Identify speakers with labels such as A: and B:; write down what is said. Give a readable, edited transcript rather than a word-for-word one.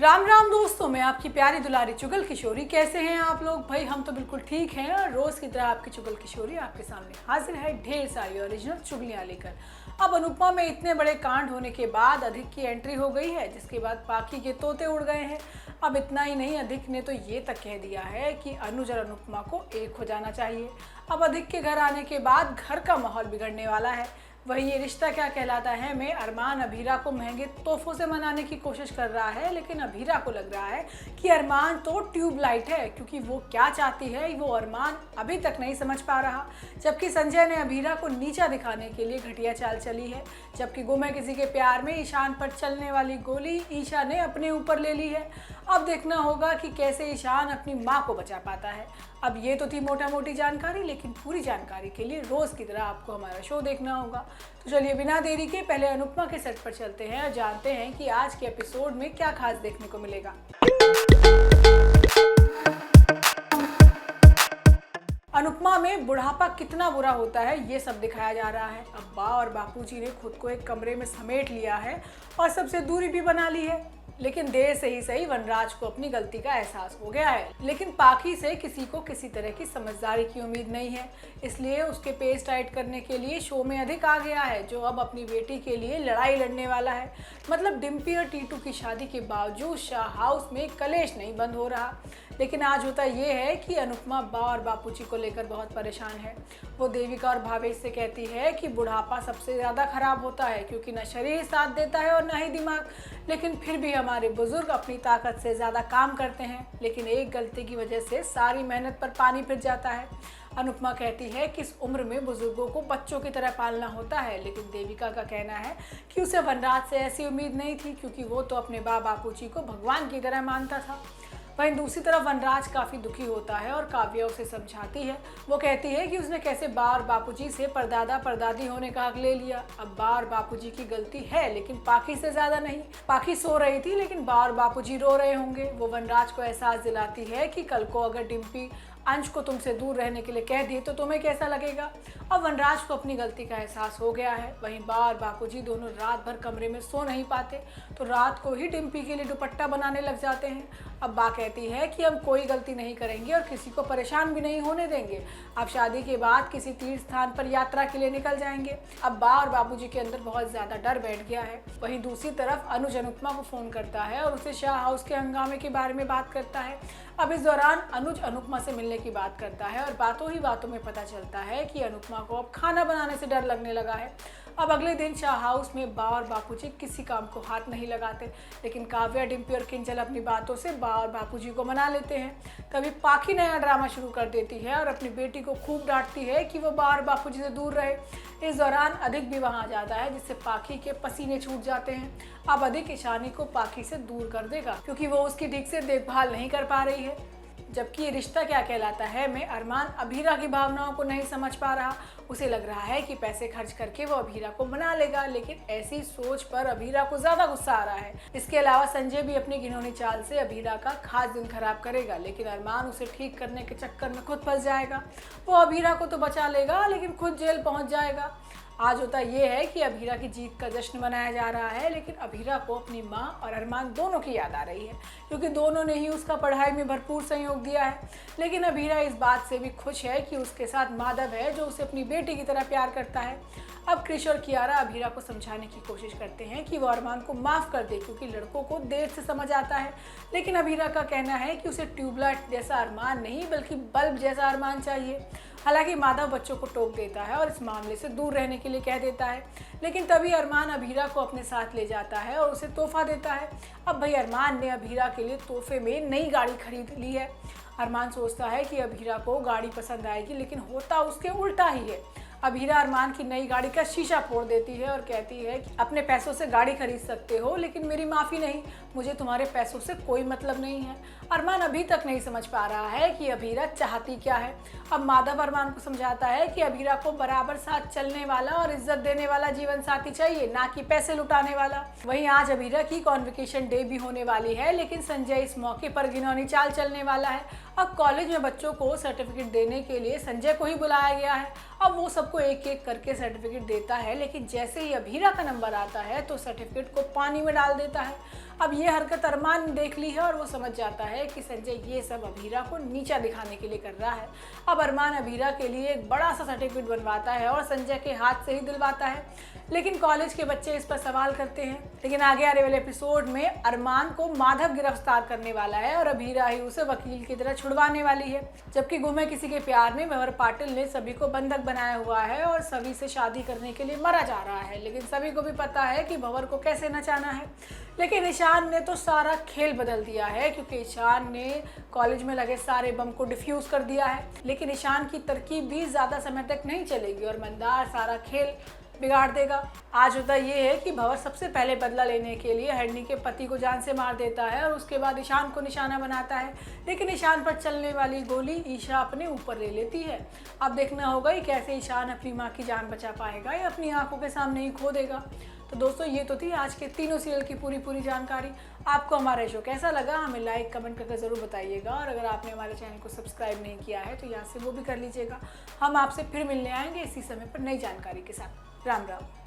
A: राम राम दोस्तों, मैं आपकी प्यारी दुलारी चुगल किशोरी। कैसे हैं आप लोग? भाई हम तो बिल्कुल ठीक हैं और रोज की तरह आपकी चुगल किशोरी आपके सामने हाजिर है ढेर सारी ओरिजिनल चुगलियां लेकर। अब अनुपमा में इतने बड़े कांड होने के बाद अधिक की एंट्री हो गई है, जिसके बाद पाखी के तोते उड़ गए हैं। अब इतना ही नहीं, अधिक ने तो ये तक कह दिया है कि अनुज और अनुपमा को एक हो जाना चाहिए। अब अधिक के घर आने के बाद घर का माहौल बिगड़ने वाला है। वही ये रिश्ता क्या कहलाता है में अरमान अभीरा को महंगे तोहफों से मनाने की कोशिश कर रहा है, लेकिन अभीरा को लग रहा है कि अरमान तो ट्यूबलाइट है, क्योंकि वो क्या चाहती है वो अरमान अभी तक नहीं समझ पा रहा। जबकि संजय ने अभीरा को नीचा दिखाने के लिए घटिया चाल चली है। जबकि गुम है किसी के प्यार में ईशान पर चलने वाली गोली ईशा ने अपने ऊपर ले ली है। अब देखना होगा कि कैसे ईशान अपनी माँ को बचा पाता है। अब ये तो थी मोटा मोटी जानकारी, लेकिन पूरी जानकारी के लिए रोज की तरह आपको हमारा शो देखना होगा। तो चलिए बिना देरी के पहले अनुपमा के सेट पर चलते हैं और जानते हैं कि आज के एपिसोड में क्या खास देखने को मिलेगा। अनुपमा में बुढ़ापा कितना बुरा होता है ये सब दिखाया जा रहा है। अब बा और बापूजी ने खुद को एक कमरे में समेट लिया है और सबसे दूरी भी बना ली है। लेकिन देर से ही सही वनराज को अपनी गलती का एहसास हो गया है, लेकिन पाखी से किसी को किसी तरह की समझदारी की उम्मीद नहीं है। इसलिए उसके पेज टाइट करने के लिए शो में अधिक आ गया है, जो अब अपनी बेटी के लिए लड़ाई लड़ने वाला है। मतलब डिम्पी और टीटू की शादी के बावजूद शाह हाउस में कलेश नहीं बंद हो रहा। लेकिन आज होता ये है कि अनुपमा बा और बापूजी को लेकर बहुत परेशान है। वो देविका और भावेश से कहती है कि बुढ़ापा सबसे ज़्यादा खराब होता है, क्योंकि न शरीर साथ देता है और न ही दिमाग। लेकिन फिर भी हमारे बुजुर्ग अपनी ताकत से ज़्यादा काम करते हैं, लेकिन एक गलती की वजह से सारी मेहनत पर पानी फिर जाता है। अनुपमा कहती है कि इस उम्र में बुजुर्गों को बच्चों की तरह पालना होता है, लेकिन देविका का कहना है कि उसे वनराज से ऐसी उम्मीद नहीं थी, क्योंकि वो तो अपने बापूजी को भगवान की तरह मानता था। वहीं दूसरी तरफ वनराज काफ़ी दुखी होता है और काव्या उसे समझाती है। वो कहती है कि उसने कैसे बा और बापूजी से परदादा परदादी होने का हक ले लिया। अब बा और बापूजी की गलती है, लेकिन पाखी से ज़्यादा नहीं। पाखी सो रही थी, लेकिन बा और बापूजी रो रहे होंगे। वो वनराज को एहसास दिलाती है कि कल को अगर डिम्पी अंश को तुमसे दूर रहने के लिए कह दिए तो तुम्हें कैसा लगेगा। अब वनराज को अपनी गलती का एहसास हो गया है। वहीं बा और बापूजी दोनों रात भर कमरे में सो नहीं पाते, तो रात को ही डिम्पी के लिए दुपट्टा बनाने लग जाते हैं। अब बा कहती है कि हम कोई गलती नहीं करेंगे और किसी को परेशान भी नहीं होने देंगे। अब शादी के बाद किसी तीर्थ स्थान पर यात्रा के लिए निकल जाएंगे। अब बा और बापूजी के अंदर बहुत ज़्यादा डर बैठ गया है। वहीं दूसरी तरफ अनुज अनुपमा को फ़ोन करता है और उसे शाह हाउस के हंगामे के बारे में बात करता है। अब इस दौरान अनुज अनुपमा से मिलने की बात करता है और बातों ही बातों में पता चलता है कि अनुपमा को अब खाना बनाने से डर लगने लगा है। अब अगले दिन शाह हाउस में बा और बापूजी किसी काम को हाथ नहीं लगाते, लेकिन काव्या, डिम्पी और किंजल अपनी बातों से बा और बापूजी को मना लेते हैं। तभी पाखी नया ड्रामा शुरू कर देती है और अपनी बेटी को खूब डांटती है कि वो बा और बापूजी से दूर रहे। इस दौरान अधिक भी वहाँ आ जाता है, जिससे पाखी के पसीने छूट जाते हैं। अब अधिक ईशानी को पाखी से दूर कर देगा, क्योंकि वो उसकी ठीक से देखभाल नहीं कर पा रही है। जबकि ये रिश्ता क्या कहलाता है में अरमान अभीरा की भावनाओं को नहीं समझ पा रहा। उसे लग रहा है कि पैसे खर्च करके वो अभीरा को मना लेगा, लेकिन ऐसी सोच पर अभीरा को ज़्यादा गुस्सा आ रहा है। इसके अलावा संजय भी अपनी घिनौनी चाल से अभीरा का खास दिन खराब करेगा, लेकिन अरमान उसे ठीक करने के चक्कर में खुद फंस जाएगा। वो अभीरा को तो बचा लेगा, लेकिन खुद जेल पहुंच जाएगा। आज होता ये है कि अभीरा की जीत का जश्न मनाया जा रहा है, लेकिन अभीरा को अपनी माँ और अरमान दोनों की याद आ रही है, क्योंकि दोनों ने ही उसका पढ़ाई में भरपूर सहयोग दिया है। लेकिन अभीरा इस बात से भी खुश है कि उसके साथ माधव है, जो उसे अपनी बेटी की तरह प्यार करता है। अब क्रिश और कियारा अभीरा को समझाने की कोशिश करते हैं कि वो अरमान को माफ़ कर दे, क्योंकि लड़कों को देर से समझ आता है। लेकिन अभीरा का कहना है कि उसे ट्यूबलाइट जैसा अरमान नहीं, बल्कि बल्ब जैसा अरमान चाहिए। हालांकि माधव बच्चों को टोक देता है और इस मामले से दूर रहने के लिए कह देता है, लेकिन तभी अरमान अभीरा को अपने साथ ले जाता है और उसे तोहफा देता है। अब भाई अरमान ने अभीरा के लिए तोहफे में नई गाड़ी खरीद ली है। अरमान सोचता है कि अभीरा को गाड़ी पसंद आएगी, लेकिन होता उसके उल्टा ही है। अभीरा अरमान की नई गाड़ी का शीशा फोड़ देती है और कहती है कि अपने पैसों से गाड़ी खरीद सकते हो, लेकिन मेरी माफ़ी नहीं, मुझे तुम्हारे पैसों से कोई मतलब नहीं है। अरमान अभी तक नहीं समझ पा रहा है कि अभीरा चाहती क्या है। अब माधव अरमान को समझाता है कि अभीरा को बराबर साथ चलने वाला और इज्जत देने वाला जीवन साथी चाहिए, ना कि पैसे लुटाने वाला। वहीं आज अभीरा की कॉन्वोकेशन डे भी होने वाली है, लेकिन संजय इस मौके पर घिनौनी चाल चलने वाला है। अब कॉलेज में बच्चों को सर्टिफिकेट देने के लिए संजय को ही बुलाया गया है। अब वो सबको एक एक करके सर्टिफिकेट देता है, लेकिन जैसे ही अभीरा का नंबर आता है तो सर्टिफिकेट को पानी में डाल देता है। अब ये हरकत अरमान ने देख ली है और वो समझ जाता है कि संजय ये सब अभीरा को नीचा दिखाने के लिए कर रहा है। अब अरमान अभीरा के लिए एक बड़ा सा सर्टिफिकेट बनवाता है और संजय के हाथ से ही दिलवाता है, लेकिन कॉलेज के बच्चे इस पर सवाल करते हैं। लेकिन आगे आने वाले एपिसोड में अरमान को माधव गिरफ्तार करने वाला है और अभीरा ही उसे वकील की तरह छुड़वाने वाली है। जबकि गुमे किसी के प्यार में भंवर पाटिल ने सभी को बंधक बनाया हुआ है और सभी से शादी करने के लिए मरा जा रहा है, लेकिन सभी को भी पता है कि भंवर को कैसे नचाना है। लेकिन ईशान ने तो सारा खेल बदल दिया है, क्योंकि ईशान ने कॉलेज में लगे सारे बम को डिफ्यूज कर दिया है। लेकिन ईशान की तरकीब भी ज़्यादा समय तक नहीं चलेगी और मंदार सारा खेल बिगाड़ देगा। आज होता ये है कि भंवर सबसे पहले बदला लेने के लिए हरणी के पति को जान से मार देता है और उसके बाद ईशान को निशाना बनाता है, लेकिन ईशान पर चलने वाली गोली ईशा अपने ऊपर ले लेती है। अब देखना होगा कि कैसे ईशान अपनी माँ की जान बचा पाएगा या अपनी आंखों के सामने ही खो देगा। तो दोस्तों, ये तो थी आज के तीनों सीरियल की पूरी जानकारी। आपको हमारा शो कैसा लगा हमें लाइक कमेंट करके ज़रूर बताइएगा, और अगर आपने हमारे चैनल को सब्सक्राइब नहीं किया है तो यहाँ से वो भी कर लीजिएगा। हम आपसे फिर मिलने आएंगे इसी समय पर नई जानकारी के साथ। राम राम।